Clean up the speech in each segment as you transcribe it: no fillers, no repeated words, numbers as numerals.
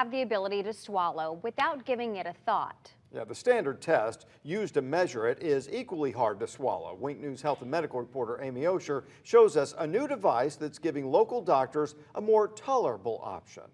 have the ability to swallow without giving it a thought. Yeah, the standard test used to measure it is equally hard to swallow. Wink News health and medical reporter Amy Osher shows us a new device that's giving local doctors a more tolerable option.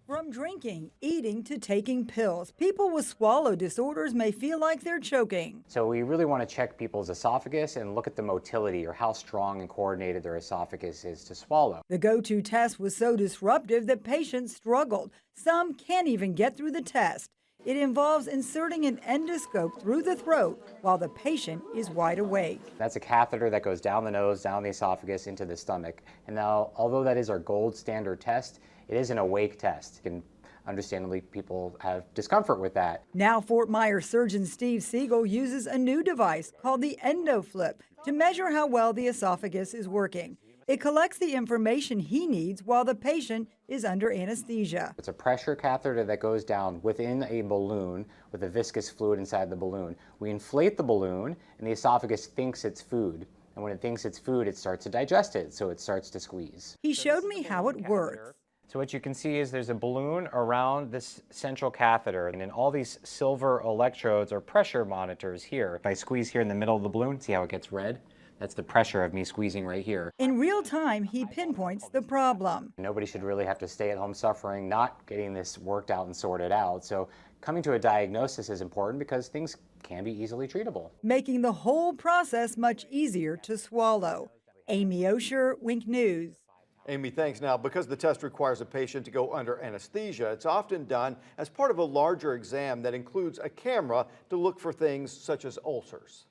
From drinking, eating, to taking pills, people with swallow disorders may feel like they're choking. So we really want to check people's esophagus and look at the motility, or how strong and coordinated their esophagus is to swallow. The go-to test was so disruptive that patients struggled. Some can't even get through the test. It involves inserting an endoscope through the throat while the patient is wide awake. That's a catheter that goes down the nose, down the esophagus, into the stomach. And now, although that is our gold standard test, it is an awake test. And understandably, people have discomfort with that. Now, Fort Myers surgeon Steve Siegel uses a new device called the Endoflip to measure how well the esophagus is working. It collects the information he needs while the patient is under anesthesia. It's a pressure catheter that goes down within a balloon with a viscous fluid inside the balloon. We inflate the balloon, and the esophagus thinks it's food. And when it thinks it's food, it starts to digest it, so it starts to squeeze. He showed me how it works. So what you can see is there's a balloon around this central catheter, and then all these silver electrodes or pressure monitors here. If I squeeze here in the middle of the balloon, see how it gets red? That's the pressure of me squeezing right here. In real time, he pinpoints the problem. Nobody should really have to stay at home suffering, not getting this worked out and sorted out. So coming to a diagnosis is important because things can be easily treatable. Making the whole process much easier to swallow. Amy Osher, Wink News. Amy, thanks. Now, because the test requires a patient to go under anesthesia, it's often done as part of a larger exam that includes a camera to look for things such as ulcers.